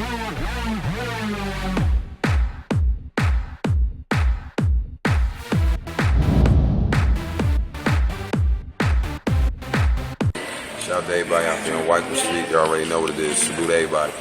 Shout out to everybody out there on White Street. You already know what it is. Salute to everybody.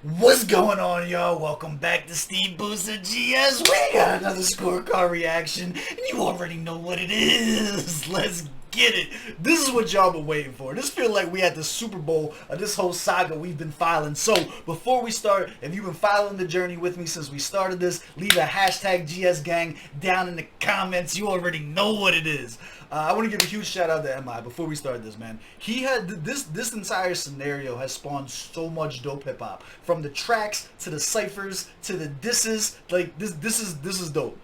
What's going on, y'all? Welcome back to SteveBussaGS. We got another scorecard reaction, and you already know what it is. Let's get it. This is what y'all been waiting for. This feel like we had the Super Bowl of this whole saga we've been filing. So before we start, if you've been following the journey with me since we started this, leave a hashtag GS gang down in the comments. You already know what it is. I want to give a huge shout out to MI before we start this, man. He had this entire scenario has spawned so much dope hip hop, from the tracks to the ciphers to the disses. Like this is dope.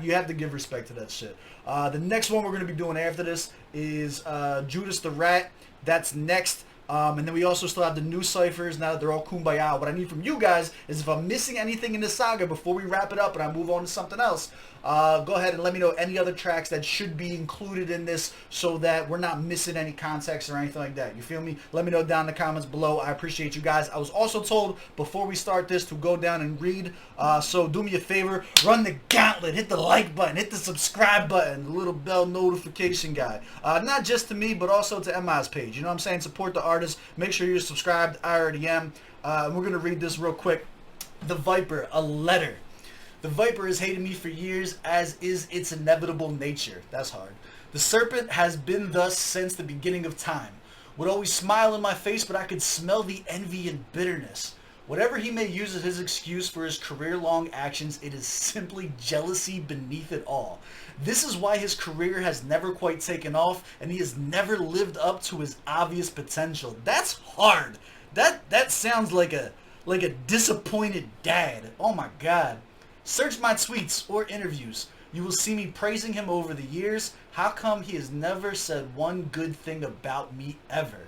You have to give respect to that shit. The next one we're gonna be doing after this is Judas the Rat. That's next. And then we also still have the new ciphers now that they're all kumbaya. What I need from you guys is if I'm missing anything in this saga before we wrap it up and I move on to something else, go ahead and let me know any other tracks that should be included in this so that we're not missing any context or anything like that. You feel me? Let me know down in the comments below. I appreciate you guys. I was also told before we start this to go down and read. So do me a favor, run the gauntlet, hit the like button, hit the subscribe button, the little bell notification guy. Not just to me, but also to MI's page. You know what I'm saying? Support the artist. Make sure you're subscribed. I already am. And we're going to read this real quick. The Viper, a letter. The Viper has hated me for years, as is its inevitable nature. That's hard. The serpent has been thus since the beginning of time. Would always smile in my face, but I could smell the envy and bitterness. Whatever he may use as his excuse for his career-long actions, it is simply jealousy beneath it all. This is why his career has never quite taken off, and he has never lived up to his obvious potential. That's hard. That sounds like a disappointed dad. Oh my god. Search my tweets or interviews. You will see me praising him over the years. How come he has never said one good thing about me ever?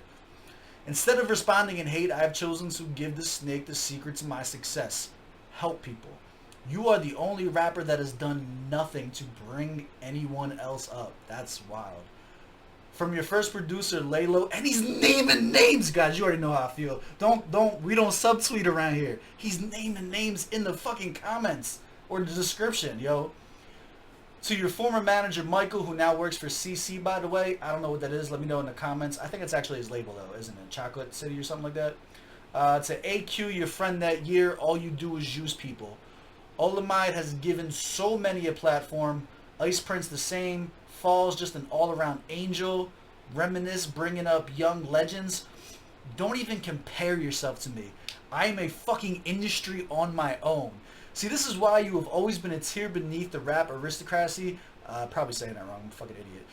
Instead of responding in hate, I have chosen to give the snake the secret to my success. Help people. You are the only rapper that has done nothing to bring anyone else up. That's wild. From your first producer, Laylo, and he's naming names, guys. You already know how I feel. We don't subtweet around here. He's naming names in the fucking comments or the description, yo. To your former manager, Michael, who now works for CC, by the way. I don't know what that is. Let me know in the comments. I think it's actually his label, though, isn't it? Chocolate City or something like that. To AQ, your friend that year, all you do is use people. Olamide has given so many a platform. Ice Prince the same. Falls just an all-around angel. Reminisce bringing up young legends. Don't even compare yourself to me. I am a fucking industry on my own. See, this is why you have always been a tier beneath the rap aristocracy. Probably saying that wrong. I'm a fucking idiot.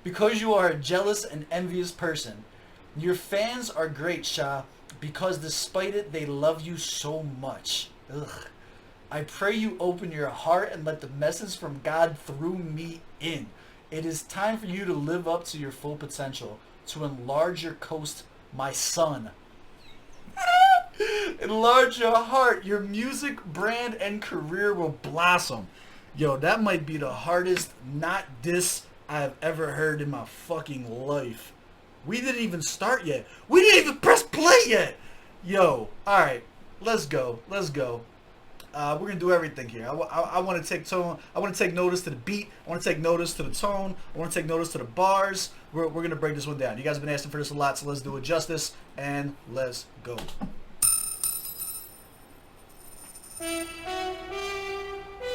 Because you are a jealous and envious person. Your fans are great, Sha, because despite it, they love you so much. Ugh. I pray you open your heart and let the message from God through me in. It is time for you to live up to your full potential, to enlarge your coast, my son. Enlarge your heart. Your music, brand, and career will blossom. Yo, that might be the hardest not diss I've ever heard in my fucking life. We didn't even start yet. We didn't even press play yet. Yo, alright. Let's go. Let's go. We're gonna do everything here. I want to take tone. I want to take notice to the beat. I want to take notice to the tone. I want to take notice to the bars. We're gonna break this one down. You guys have been asking for this a lot, so let's do it justice and let's go.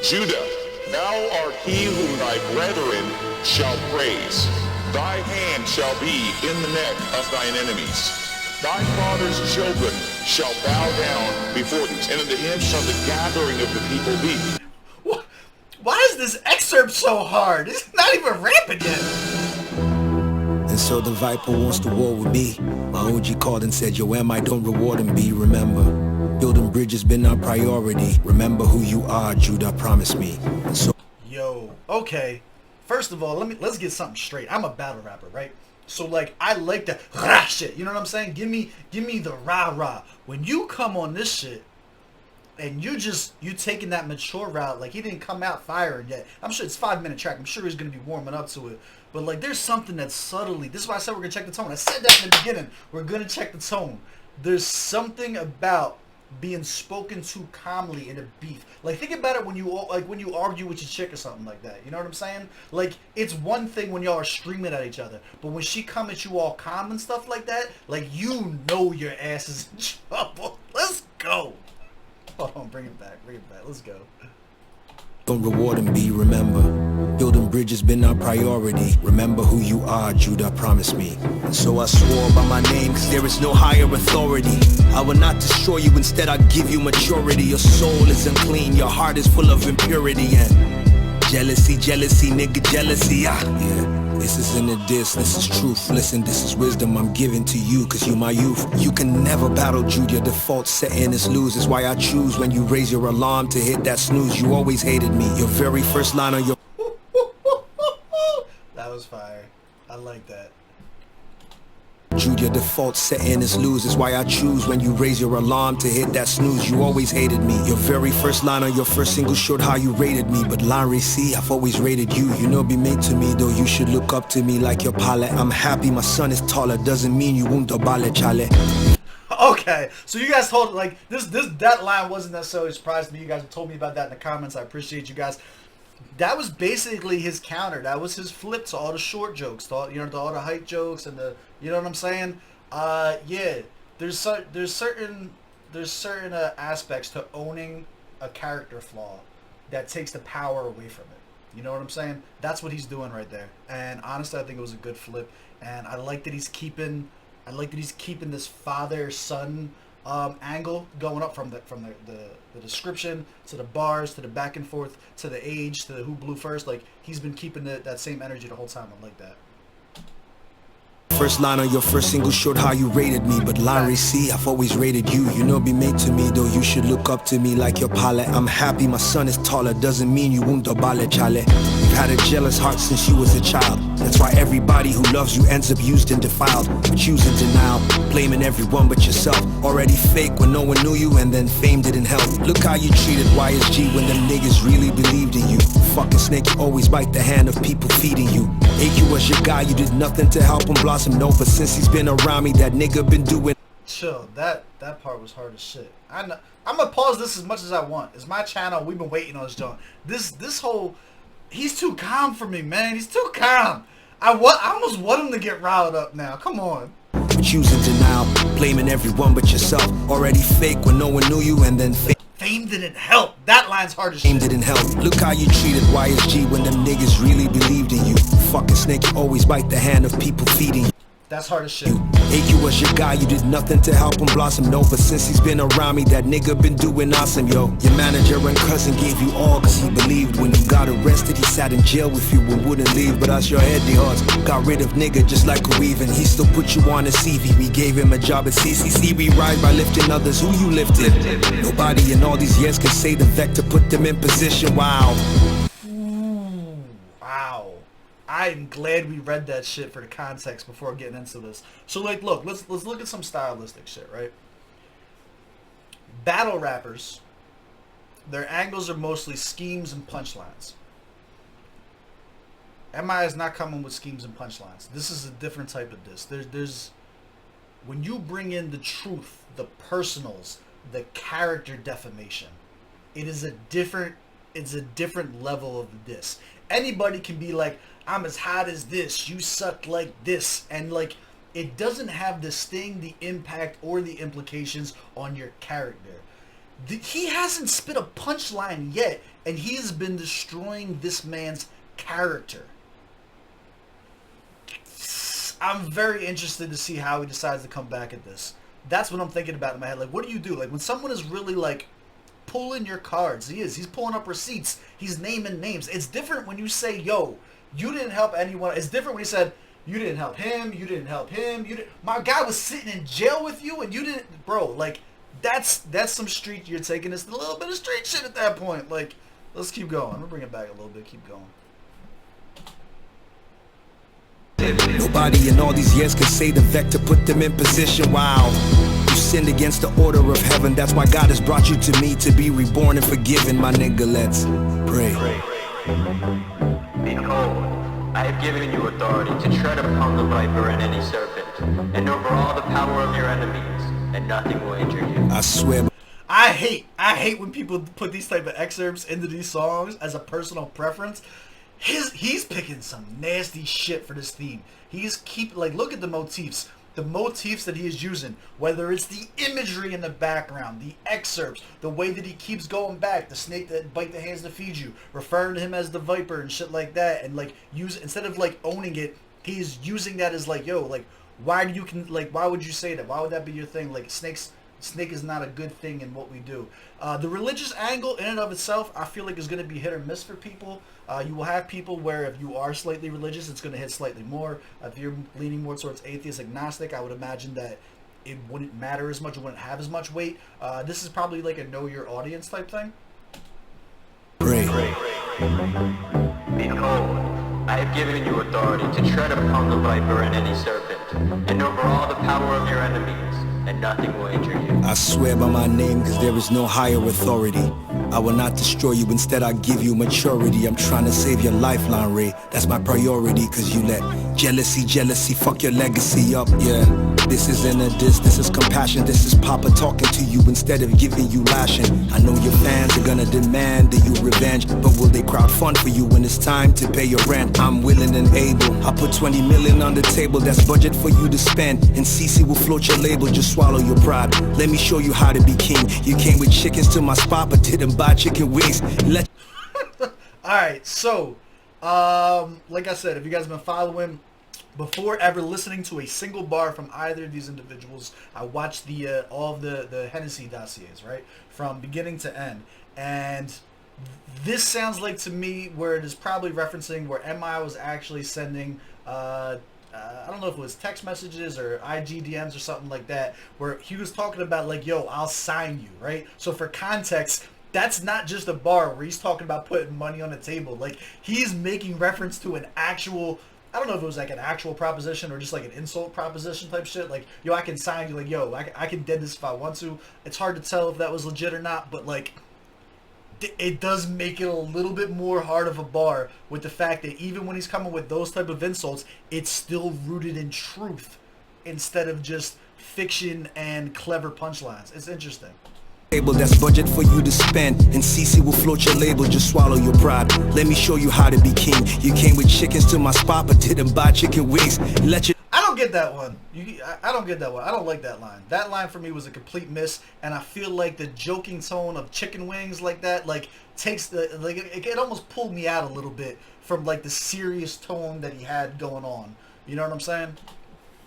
Judah, thou art he whom thy brethren shall praise. Thy hand shall be in the neck of thine enemies. Thy father's children shall bow down before thee, and unto him shall the gathering of the people be. Why is this excerpt so hard? It's not even ramping yet. And so the Viper wants to war with me. My OG called and said, yo, I don't reward him, be. Remember, building bridges been our priority. Remember who you are, Judah, promise me. And so, yo, okay. First of all, let's get something straight. I'm a battle rapper, right? So like I like the rah shit, you know what I'm saying? Give me the rah rah. When you come on this shit and you taking that mature route, like he didn't come out firing yet. I'm sure it's a 5-minute track. I'm sure he's gonna be warming up to it. But like there's something that subtly, this is why I said we're gonna check the tone. I said that in the beginning. We're gonna check the tone. there's something about being spoken to calmly in a beef. Like, think about it when you argue with your chick or something like that. You know what I'm saying? Like, it's one thing when y'all are screaming at each other, but when she come at you all calm and stuff like that, like, you know your ass is in trouble. Let's go. Hold on, bring it back. Let's go. Don't reward and be, remember. Building bridges been our priority. Remember who you are, Judah promised me. And so I swore by my name, cause there is no higher authority. I will not destroy you, instead I give you maturity. Your soul is unclean, your heart is full of impurity. And jealousy, nigga, jealousy, yeah. This isn't a diss, this is truth. Listen, this is wisdom I'm giving to you, cause you my youth. You can never battle Jude, your default setting is lose. Is why I choose when you raise your alarm to hit that snooze. You always hated me, your very first line on your... That was fire. I like that. Jude, your default setting is lose. Is why I choose when you raise your alarm to hit that snooze. You always hated me. Your very first line on your first single showed how you rated me. But line see, I've always rated you. You know be made to me, though you should look up to me like your pilot. I'm happy my son is taller, doesn't mean you won't abale chale. Okay, so you guys told, like, that line wasn't necessarily a surprise to me. You guys told me about that in the comments. I appreciate you guys. That was basically his counter. That was his flip to all the short jokes, to all, to all the hype jokes and the, you know what I'm saying? Yeah, there's certain aspects to owning a character flaw that takes the power away from it. You know what I'm saying? That's what he's doing right there. And honestly, I think it was a good flip. And I like that he's keeping this father-son angle going up from the description to the bars to the back and forth to the age to the who blew first. Like, he's been keeping that same energy the whole time. I like that. First line on your first single showed how you rated me. But line see, I've always rated you. You know be made to me, though you should look up to me like your pilot. I'm happy my son is taller, doesn't mean you won't abale chale. You've had a jealous heart since you was a child. That's why everybody who loves you ends up used and defiled. But choosing denial, blaming everyone but yourself. Already fake when no one knew you, and then fame didn't help. Look how you treated YSG when them niggas really believed in you. Fucking snake, you always bite the hand of people feeding you. AQ was your guy, you did nothing to help him blossom. No, but since he's been around me, that nigga been doing... Chill, that part was hard as shit. I know. I'm gonna pause this as much as I want. It's my channel, we've been waiting on this joint. This whole... He's too calm for me, man. He's too calm. I almost want him to get riled up now. Come on. Choosing denial, blaming everyone but yourself. Already fake when no one knew you, and then fame didn't help. That line's hard as shit. Fame didn't help. Look how you treated YSG when them niggas really believed in you. Fucking snake, you always bite the hand of people feeding you. That's hard as shit. AQ was your guy, you did nothing to help him blossom. No, but since he's been around me, that nigga been doing awesome, yo. Your manager and cousin gave you all cause he believed. When you got arrested, he sat in jail with you and wouldn't leave. But us your head, the odds got rid of nigga just like a weave. And he still put you on a CV. We gave him a job at CCC. We rise by lifting others. Who you lifted? Nobody in all these years can say the vector put them in position. Wow. Wow. I'm glad we read that shit for the context before getting into this. So, like, look, let's look at some stylistic shit, right? Battle rappers, their angles are mostly schemes and punchlines. MI is not coming with schemes and punchlines. This is a different type of diss. There's when you bring in the truth, the personals, the character defamation, it's a different level of diss. Anybody can be like, I'm as hot as this, you suck like this, and like, it doesn't have the sting, the impact, or the implications on your character. He hasn't spit a punchline yet, and he has been destroying this man's character. I'm very interested to see how he decides to come back at this. That's what I'm thinking about in my head. Like, what do you do? Like, when someone is really, like, pulling your cards, he's pulling up receipts, he's naming names. It's different when you say, yo, you didn't help anyone. It's different when he said, you didn't help him, you didn't help him, my guy was sitting in jail with you and you didn't, bro, like, that's some street, you're taking this a little bit of street shit at that point. Like, let's keep going. I'm gonna bring it back a little bit, keep going. Nobody in all these years can say the vector put them in position. Wow. You sinned against the order of heaven. That's why God has brought you to me to be reborn and forgiven. My nigga, let's pray. Behold, I have given you authority to tread upon the viper and any serpent, and over all the power of your enemies, and nothing will injure you. I swear. I hate when people put these type of excerpts into these songs as a personal preference. He's picking some nasty shit for this theme. Look at the motifs. The motifs that he is using, whether it's the imagery in the background, the excerpts, the way that he keeps going back, the snake that bite the hands to feed you, referring to him as the viper and shit like that, and like instead of like owning it, he's using that as like, yo, like why would you say that? Why would that be your thing? Like snake is not a good thing in what we do. The religious angle in and of itself, I feel like is going to be hit or miss for people. You will have people where if you are slightly religious, it's going to hit slightly more. If you're leaning more towards atheist, agnostic, I would imagine that it wouldn't matter as much, it wouldn't have as much weight. This is probably like a know your audience type thing. Pray. Behold, I have given you authority to tread upon the viper and any serpent, and over all the power of your enemies, and nothing will injure you. I swear by my name, cause there is no higher authority. I will not destroy you, instead I give you maturity. I'm trying to save your lifeline, Ray. That's my priority, cause you let jealousy fuck your legacy up, yeah. This isn't a diss, this is compassion. This is Papa talking to you instead of giving you lashing. I know your fans are gonna demand that you revenge, but will they crowd fund for you when it's time to pay your rent? I'm willing and able. I put 20 million on the table, that's budget for you to spend. And CC will float your label, just swallow your pride. Let me show you how to be king. You came with chickens to my spot, but didn't buy chicken wings. Alright, so, like I said, if you guys have been following, before ever listening to a single bar from either of these individuals, I watched all of the Hennessy dossiers, right? From beginning to end. And this sounds like to me where it is probably referencing where MI was actually sending, I don't know if it was text messages or IG DMs or something like that, where he was talking about like, yo, I'll sign you, right? So for context, that's not just a bar where he's talking about putting money on the table. Like, he's making reference to an actual, I don't know if it was like an actual proposition or just like an insult proposition type shit. Like, yo, I can sign you. Like, yo, I can dead this if I want to. It's hard to tell if that was legit or not, but like, it does make it a little bit more hard of a bar with the fact that even when he's coming with those type of insults, it's still rooted in truth instead of just fiction and clever punchlines. It's interesting. That's budget for you to spend, and CC will float your label, just swallow your pride. Let me show you how to be king. You came with chickens to my spot, but didn't buy chicken wings. I don't get that one. I don't get that one. I don't like that line. That line for me was a complete miss, and I feel like the joking tone of chicken wings like that, like, takes the, like, it almost pulled me out a little bit from like the serious tone that he had going on. You know what I'm saying?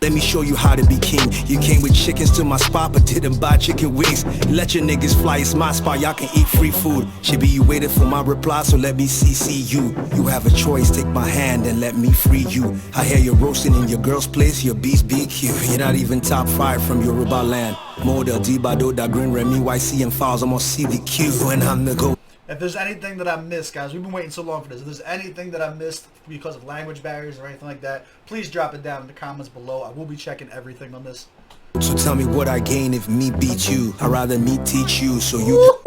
Let me show you how to be king. You came with chickens to my spot, but didn't buy chicken wings. Let your niggas fly, it's my spot, y'all can eat free food. Should be you waited for my reply, so let me CC you. You have a choice, take my hand and let me free you. I hear you're roasting in your girl's place, your beast BQ. You're not even top 5 from Yoruba land. Model, Dibado, Da Green, Remy, YC, and Files, I'm on CVQ, and I'm the GOAT. If there's anything that I missed, guys, we've been waiting so long for this. If there's anything that I missed because of language barriers or anything like that, please drop it down in the comments below. I will be checking everything on this. So tell me what I gain if me beat you. I'd rather me teach you so you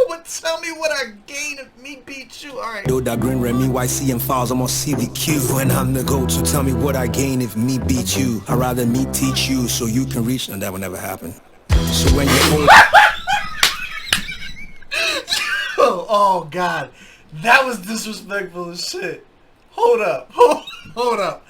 But tell me what I gain if me beat you. Alright. Da Green, Remy, YC, and Files, I'm on CVQ, and I'm the GOAT. So tell me what I gain if me beat you. I'd rather me teach you so you can reach. No, that would never happen. So when you're old. Oh God, that was disrespectful as shit. Hold up, hold up.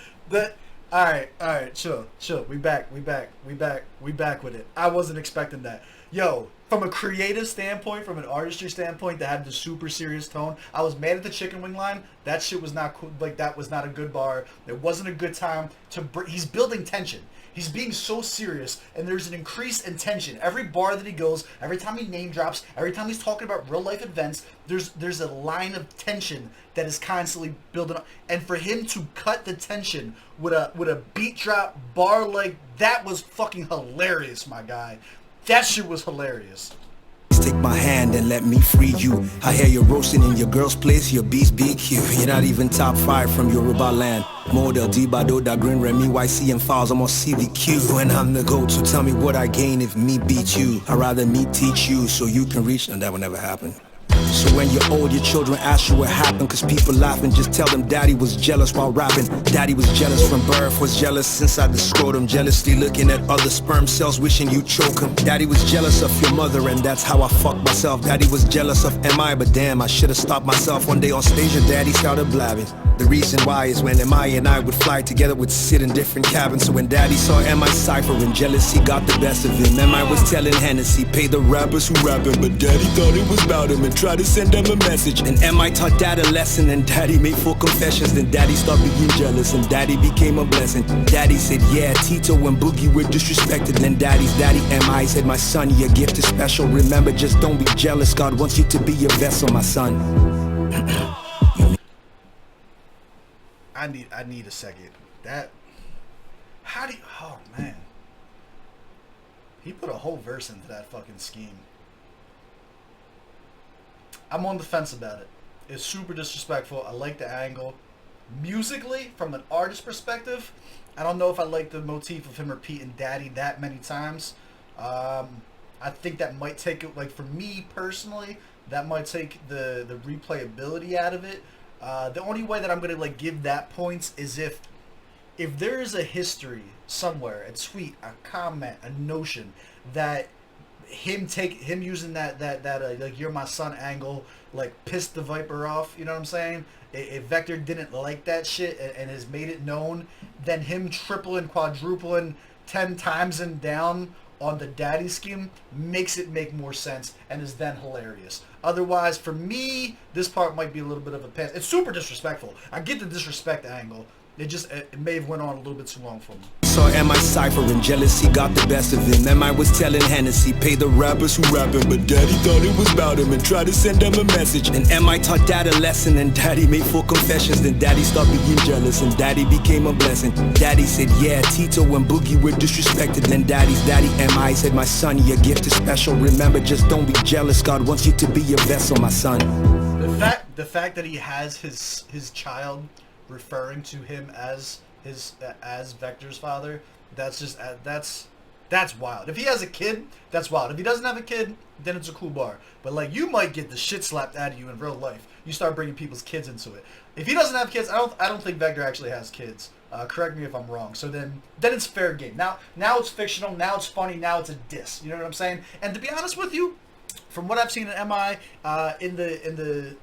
All right, chill. We back with it. I wasn't expecting that. Yo, from a creative standpoint, from an artistry standpoint, that had the super serious tone. I was mad at the chicken wing line. That shit was not cool. Like, that was not a good bar. It wasn't a good time to. He's building tension. He's being so serious, and there's an increase in tension. Every bar that he goes, every time he name drops, every time he's talking about real life events, there's a line of tension that is constantly building up. And for him to cut the tension with a beat drop bar like that was fucking hilarious, my guy. That shit was hilarious. Take my hand and let me free you. I hear you're roasting in your girl's place, your beast BQ. You're not even top 5 from Yoruba land. Model, Dibado, Da Green, Remy, YC, and Files, I'm on CVQ, and I'm the GOAT. So tell me what I gain if me beat you. I'd rather me teach you so you can reach. No, that would never happen. So when you're old, your children ask you what happened, cause people laughing, just tell them daddy was jealous while rapping. Daddy was jealous from birth, was jealous inside the scrotum, jealously looking at other sperm cells, wishing you choke him. Daddy was jealous of your mother, and that's how I fucked myself. Daddy was jealous of MI, but damn, I should've stopped myself. One day on stage, your daddy started blabbing. The reason why is when MI and I would fly together, would sit in different cabins. So when daddy saw MI ciphering, jealousy got the best of him. MI was telling Hennessy, pay the rappers who rapping, but daddy thought it was about him and tried to send them a message. And MI taught dad a lesson, and daddy made full confessions. Then daddy started being jealous, and daddy became a blessing. Daddy said, yeah, Tito and Boogie were disrespected. Then daddy's daddy MI said, my son, your gift is special. Remember, just don't be jealous. God wants you to be a vessel, my son. I need a second. That, how do you, oh man. He put a whole verse into that fucking scheme. I'm on the fence about it. It's super disrespectful. I like the angle. Musically, from an artist perspective, I don't know if I like the motif of him repeating daddy that many times. I think that might take it, like for me personally, that might take the replayability out of it. The only way that I'm gonna like give that points is if there is a history somewhere, a tweet, a comment, a notion that him using that like you're my son angle like pissed the Viper off, you know what I'm saying? If Vector didn't like that shit and has made it known, then him tripling, quadrupling 10 times and down on the daddy scheme makes it make more sense and is then hilarious. Otherwise, for me, this part might be a little bit of a pass. It's super disrespectful. I get the disrespect angle. It may have went on a little bit too long for me. Saw MI ciphering, jealousy got the best of him. MI was telling Hennessy, pay the rappers who rapping, but daddy thought it was about him and tried to send them a message. And MI taught dad a lesson, and daddy made full confessions. Then daddy started being jealous, and daddy became a blessing. Daddy said, yeah, Tito and Boogie were disrespected. Then daddy's daddy MI said, my son, your gift is special. Remember, just don't be jealous. God wants you to be a vessel, my son. The fact that he has his child referring to him as Vector's father, that's just that's wild. If he has a kid, that's wild. If he doesn't have a kid, then it's a cool bar. But like, you might get the shit slapped out of you in real life. You start bringing people's kids into it. If he doesn't have kids, I don't think Vector actually has kids. Correct me if I'm wrong. So then it's fair game. Now it's fictional. Now it's funny. Now it's a diss. You know what I'm saying? And to be honest with you, from what I've seen in MI, in the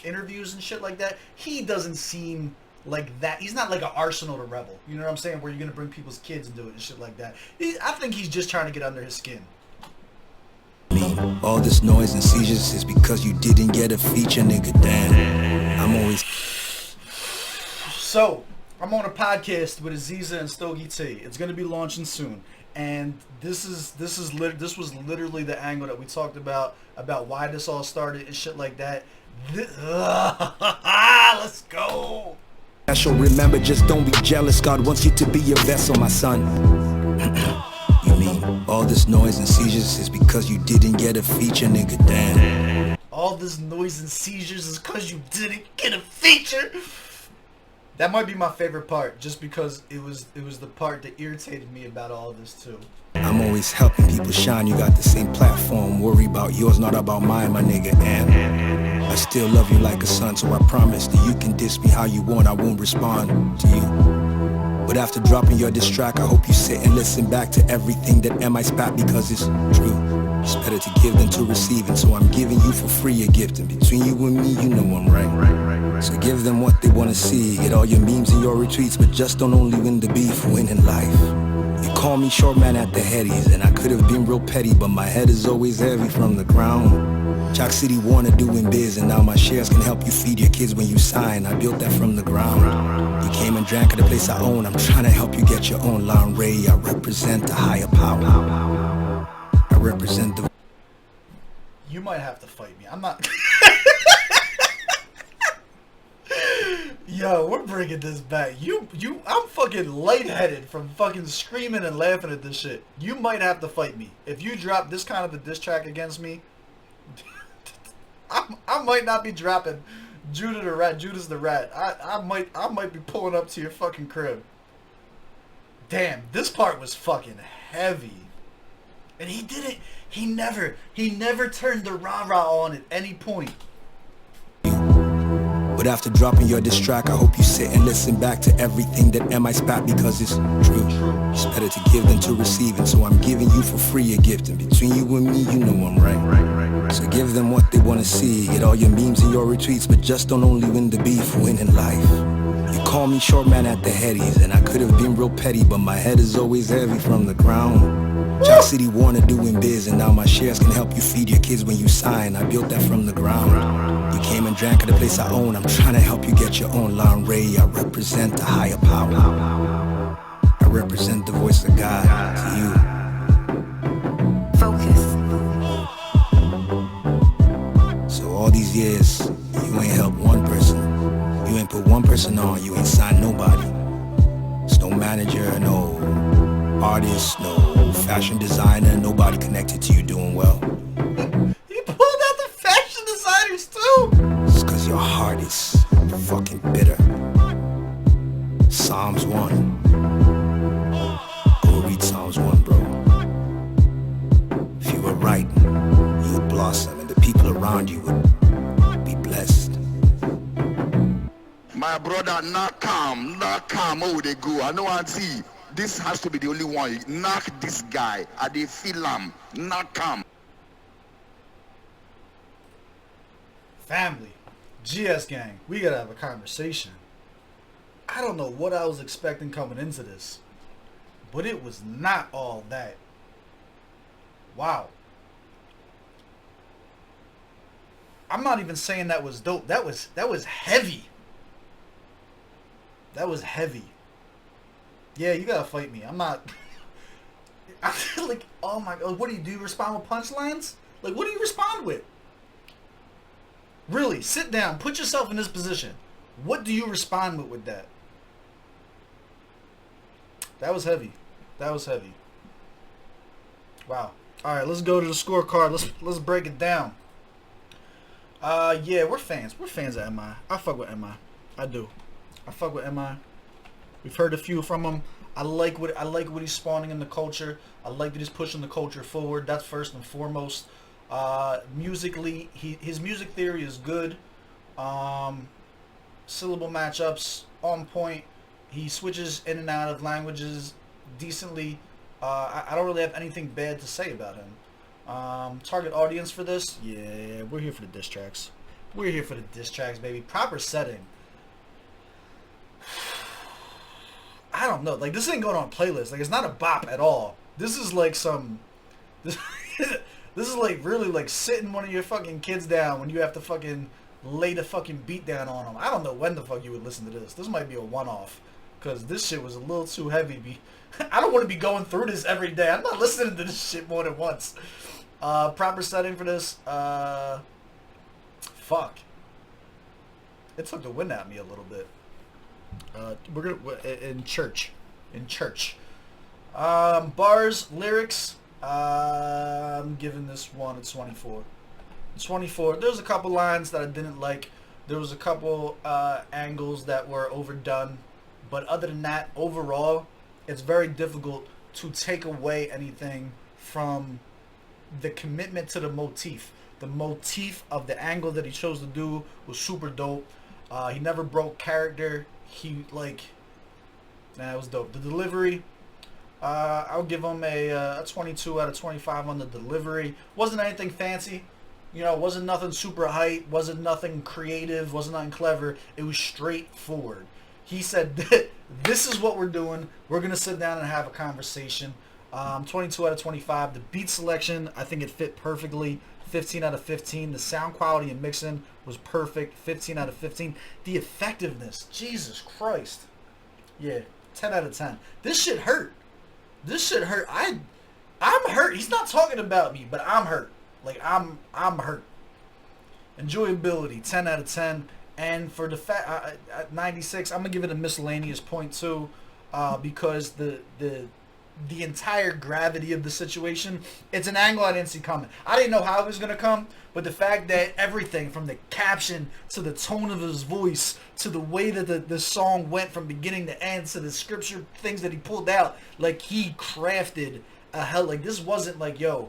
interviews and shit like that, he doesn't seem like that. He's not like an Arsenal to Rebel, you know what I'm saying, where you're gonna bring people's kids into it and shit like that. I think he's just trying to get under his skin. All this noise and seizures is because you didn't get a feature, nigga. Damn, I'm always. So I'm on a podcast with Aziza and Stogie T. It's gonna be launching soon, and this was literally the angle that we talked about why this all started and shit like that. Let's go. Remember, just don't be jealous. God wants you to be a vessel, my son. You mean all this noise and seizures is because you didn't get a feature, nigga? Damn. All this noise and seizures is because you didn't get a feature. That might be my favorite part, just because it was the part that irritated me about all of this too. I'm always helping people shine. You got the same platform. Worry about yours, not about mine, my nigga. And I still love you like a son, so I promise that you can diss me how you want. I won't respond to you. But after dropping your diss track, I hope you sit and listen back to everything that MI spat, because it's true. It's better to give than to receive, and so I'm giving you for free a gift. And between you and me, you know I'm right. So give them what they want to see. Get all your memes and your retweets, but just don't only win the beef, win in life. You call me short man at the headies, and I could have been real petty, but my head is always heavy from the ground. Chalk City Warner doing biz, and now my shares can help you feed your kids when you sign. I built that from the ground. You came and drank at a place I own. I'm trying to help you get your own Lon Ray. I represent a higher power. I represent the... You might have to fight me. I'm not... Yo, we're bringing this back. I'm fucking lightheaded from fucking screaming and laughing at this shit. You might have to fight me. If you drop this kind of a diss track against me, I might not be dropping Judas the Rat. I might be pulling up to your fucking crib. Damn, this part was fucking heavy. And he didn't. He never turned the rah-rah on at any point. But after dropping your diss track, I hope you sit and listen back to everything that MI spat, because it's true. It's better to give than to receive, and so I'm giving you for free a gift. And between you and me, you know I'm right. So give them what they want to see. Get all your memes and your retweets, but just don't only win the beef, win in life. You call me short man at the headies, and I could have been real petty, but my head is always heavy from the ground. Jack City Warner doing biz, and now my shares can help you feed your kids when you sign. I built that from the ground. You came and drank at a place I own. I'm trying to help you get your own Lon Ray. I represent a higher power. I represent the voice of God to you. Focus. So all these years, you ain't helped one person. You ain't put one person on. You ain't signed nobody. It's no manager, no artist, no fashion designer, nobody connected to you doing well. He pulled out the fashion designers too. It's cause your heart is fucking bitter. Psalms 1. Go read Psalms 1, bro. If you were right, you would blossom and the people around you would be blessed. My brother, knock calm, oh they go. I know I see. This has to be the only one. Knock this guy. I dey feel him. Knock calm. Family, GS gang, we gotta have a conversation. I don't know what I was expecting coming into this, but it was not all that. Wow. I'm not even saying that was dope. That was heavy. That was heavy. Yeah, you gotta fight me. I'm not. I feel like, oh my god, what do? You respond with punchlines? Like, what do you respond with? Really, sit down, put yourself in this position. What do you respond with that? That was heavy. That was heavy. Wow. All right, let's go to the scorecard. Let's break it down. Yeah, we're fans. We're fans of MI. I fuck with MI. I do. I fuck with MI. We've heard a few from him. I like what he's spawning in the culture. I like that he's pushing the culture forward. That's first and foremost. Musically, his music theory is good. Syllable matchups on point. He switches in and out of languages decently. I don't really have anything bad to say about him. Target audience for this? Yeah, we're here for the diss tracks. We're here for the diss tracks, baby. Proper setting. I don't know. Like, this ain't going on playlist. Like, it's not a bop at all. This is like some... This is like really like sitting one of your fucking kids down when you have to fucking lay the fucking beat down on them. I don't know when the fuck you would listen to this. This might be a one-off. Because this shit was a little too heavy. I don't want to be going through this every day. I'm not listening to this shit more than once. Proper setting for this. Fuck. It took the wind at me a little bit. We're gonna in church. Bars, lyrics. I'm giving this one a 24. 24. There's a couple lines that I didn't like. There was a couple angles that were overdone. But other than that, overall, it's very difficult to take away anything from the commitment to the motif. The motif of the angle that he chose to do was super dope. He never broke character. It was dope. The delivery, I'll give him a 22 out of 25 on the delivery. Wasn't anything fancy. You know, wasn't nothing super hype. Wasn't nothing creative. Wasn't nothing clever. It was straightforward. He said, this is what we're doing. We're going to sit down and have a conversation. 22 out of 25. The beat selection, I think it fit perfectly. 15 out of 15. The sound quality and mixing was perfect. 15 out of 15. The effectiveness, Jesus Christ. Yeah, 10 out of 10. This shit hurt. I'm hurt. He's not talking about me, but I'm hurt. Like, I'm hurt. Enjoyability, 10 out of 10. And for the at 96, I'm gonna give it a miscellaneous point too, because the entire gravity of the situation, it's an angle I didn't see coming. I didn't know how it was gonna come, but the fact that everything from the caption to the tone of his voice to the way that the song went from beginning to end to the scripture things that he pulled out, like he crafted a hell, like this wasn't like, yo,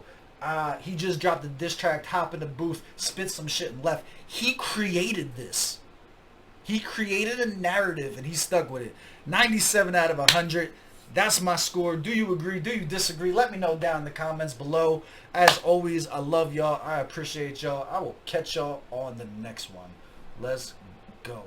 he just dropped a diss track, hop in the booth, spit some shit and left. He created this. He created a narrative and he stuck with it. 97 out of 100. That's my score. Do you agree? Do you disagree? Let me know down in the comments below. As always, I love y'all. I appreciate y'all. I will catch y'all on the next one. Let's go.